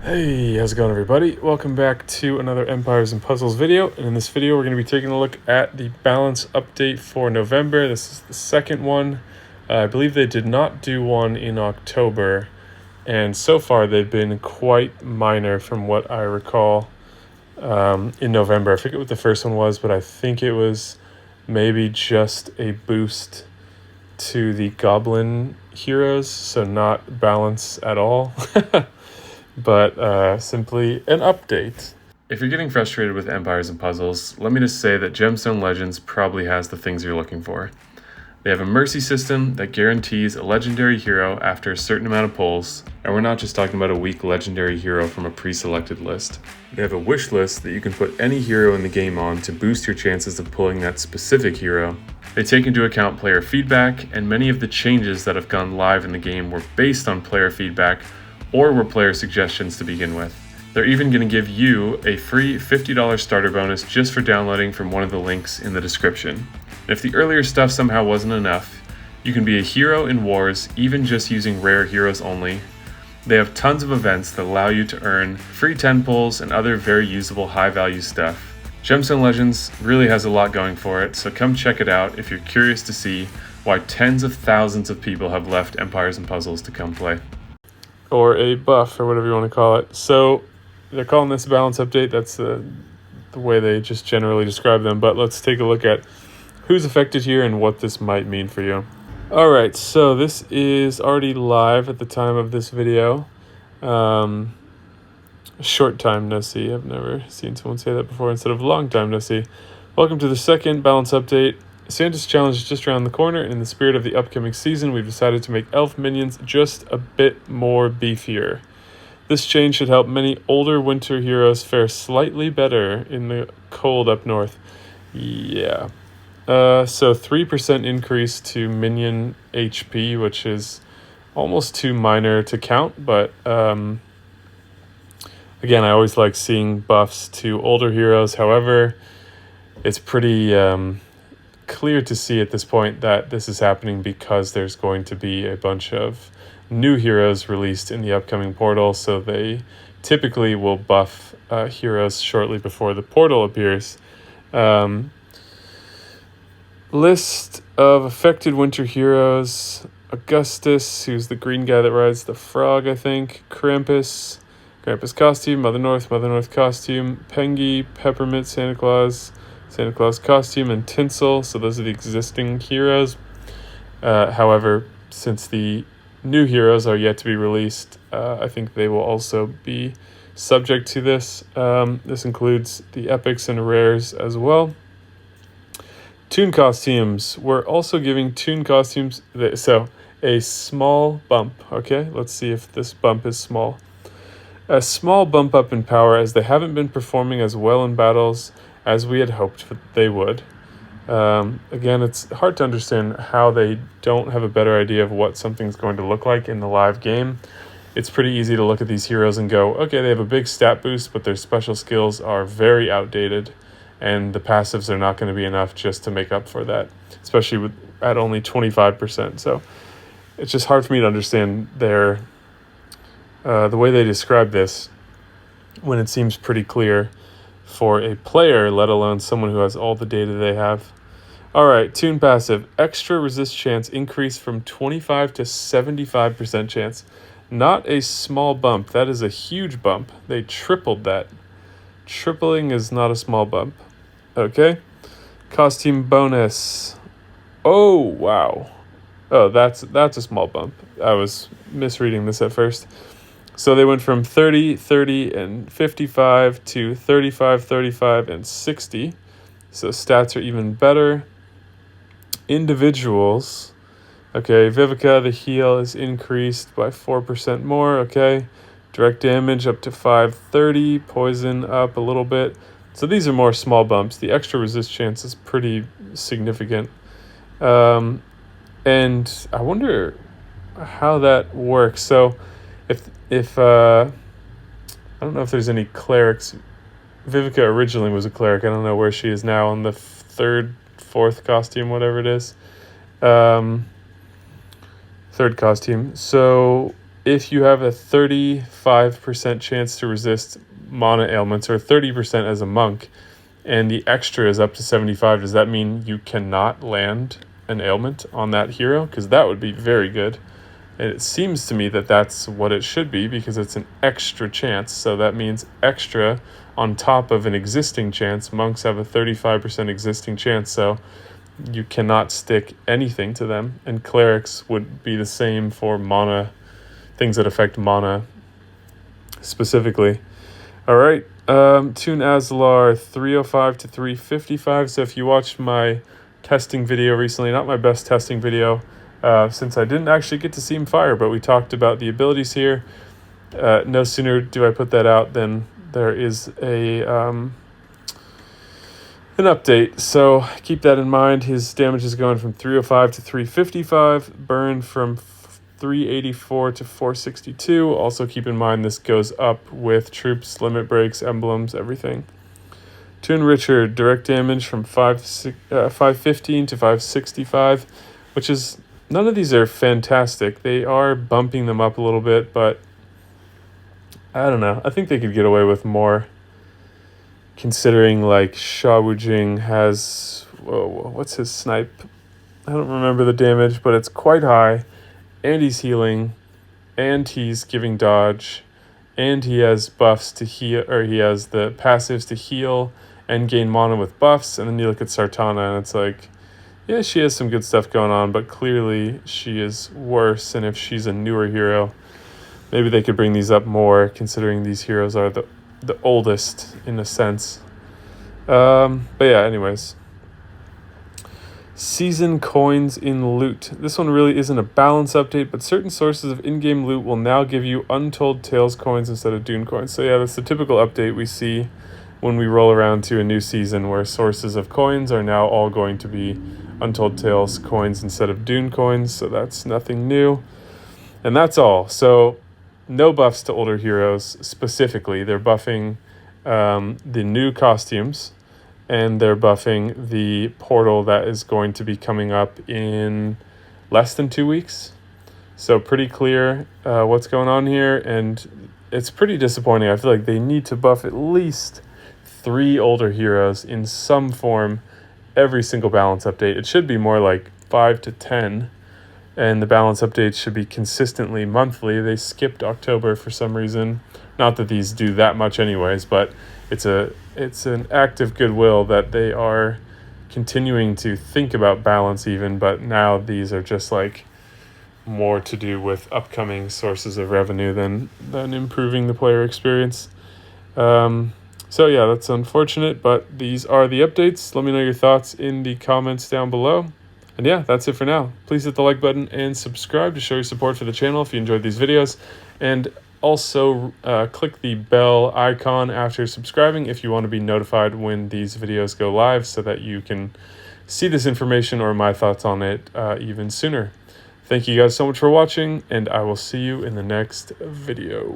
Hey, how's it going, everybody? Welcome back to another Empires and Puzzles video. And in this video, we're going to be taking a look at the balance update for November. This is the second one. I believe they did not do one in October. And so far, they've been quite minor from what I recall in November. I forget what the first one was, but I think it was maybe just a boost to the Goblin heroes, so not balance at all. But simply an update. If you're getting frustrated with Empires and Puzzles, let me just say that Gemstone Legends probably has the things you're looking for. They have a mercy system that guarantees a legendary hero after a certain amount of pulls, and we're not just talking about a weak legendary hero from a pre-selected list. They have a wish list that you can put any hero in the game on to boost your chances of pulling that specific hero. They take into account player feedback, and many of the changes that have gone live in the game were based on player feedback or were player suggestions to begin with. They're even going to give you a free $50 starter bonus just for downloading from one of the links in the description. And if the earlier stuff somehow wasn't enough, you can be a hero in Wars even just using rare heroes only. They have tons of events that allow you to earn free 10 pulls and other very usable high value stuff. Gemstone Legends really has a lot going for it, so come check it out if you're curious to see why tens of thousands of people have left Empires and Puzzles to come play. Or a buff, or whatever you want to call it. So they're calling this a balance update. That's the way they just generally describe them. But let's take a look at who's affected here and what this might mean for you. All right, so this is already live at the time of this video. Short time no see. I've never seen someone say that before instead of long time no see. Welcome to the second balance update. Santa's challenge is just around the corner, and in the spirit of the upcoming season, we've decided to make elf minions just a bit more beefier. This change should help many older winter heroes fare slightly better in the cold up north. Yeah. So 3% increase to minion HP, which is almost too minor to count, but again, I always like seeing buffs to older heroes. However, it's pretty clear to see at this point that this is happening because there's going to be a bunch of new heroes released in the upcoming portal, so they typically will buff heroes shortly before the portal appears. List of affected winter heroes: Augustus, who's the green guy that rides the frog, I think. Krampus costume, Mother North costume, Pengy, Peppermint, Santa Claus costume, and Tinsel. So those are the existing heroes. However, since the new heroes are yet to be released, I think they will also be subject to this. This includes the epics and rares as well. Toon costumes. We're also giving Toon costumes, so a small bump. Okay, let's see if this bump is small. A small bump up in power, as they haven't been performing as well in battles as we had hoped they would. Again, it's hard to understand how they don't have a better idea of what something's going to look like in the live game. It's pretty easy to look at these heroes and go, okay, they have a big stat boost, but their special skills are very outdated, and the passives are not going to be enough just to make up for that, especially at only 25%. So it's just hard for me to understand the way they describe this when it seems pretty clear for a player, let alone someone who has all the data they have. All right, Toon passive. Extra resist chance increased from 25 to 75% chance. Not a small bump. That is a huge bump. They tripled that. Tripling is not a small bump. Okay. Costume bonus. Oh, wow. Oh, that's a small bump. I was misreading this at first. So they went from 30, 30, and 55 to 35, 35, and 60. So stats are even better. Individuals. Okay, Vivica, the heal is increased by 4% more. Okay. Direct damage up to 530. Poison up a little bit. So these are more small bumps. The extra resist chance is pretty significant. And I wonder how that works. So if I don't know if there's any clerics. Vivica originally was a cleric. I don't know where she is now on the fourth costume, whatever it is. Third costume. So if you have a 35% chance to resist mana ailments, or 30% as a monk, and the extra is up to 75, does that mean you cannot land an ailment on that hero? Because that would be very good. And it seems to me that that's what it should be, because it's an extra chance. So that means extra on top of an existing chance. Monks have a 35% existing chance, so you cannot stick anything to them. And clerics would be the same for mana, things that affect mana specifically. All right, Toon Azalar 305 to 355. So if you watched my testing video recently, not my best testing video, since I didn't actually get to see him fire, but we talked about the abilities here. No sooner do I put that out than there is an update. So keep that in mind. His damage is going from 305 to 355, burn from 384 to 462. Also keep in mind this goes up with troops, limit breaks, emblems, everything. Toon Richard, direct damage from 515 to 565, which is, none of these are fantastic. They are bumping them up a little bit, but I don't know. I think they could get away with more, considering like Sha Wujing has, what's his snipe? I don't remember the damage, but it's quite high. And he's healing, and he's giving dodge, and he has buffs to heal, or he has the passives to heal and gain mana with buffs. And then you look at Sartana, and it's like, yeah, she has some good stuff going on, but clearly she is worse. And if she's a newer hero, maybe they could bring these up more, considering these heroes are the oldest in a sense. But yeah, anyways. Season coins in loot. This one really isn't a balance update, but certain sources of in-game loot will now give you Untold Tales coins instead of Dune coins. So yeah, that's the typical update we see when we roll around to a new season, where sources of coins are now all going to be Untold Tales coins instead of Dune coins. So that's nothing new. And that's all. So no buffs to older heroes specifically. They're buffing the new costumes, and they're buffing the portal that is going to be coming up in less than 2 weeks. So pretty clear what's going on here, and it's pretty disappointing. I feel like they need to buff at least 3 older heroes in some form every single balance update. It should be more like 5 to 10, and the balance updates should be consistently monthly. They skipped October for some reason. Not that these do that much anyways, but it's an act of goodwill that they are continuing to think about balance even, but now these are just like more to do with upcoming sources of revenue than improving the player experience. So yeah, that's unfortunate, but these are the updates. Let me know your thoughts in the comments down below. And yeah, that's it for now. Please hit the like button and subscribe to show your support for the channel if you enjoyed these videos. And also click the bell icon after subscribing if you want to be notified when these videos go live, so that you can see this information or my thoughts on it even sooner. Thank you guys so much for watching, and I will see you in the next video.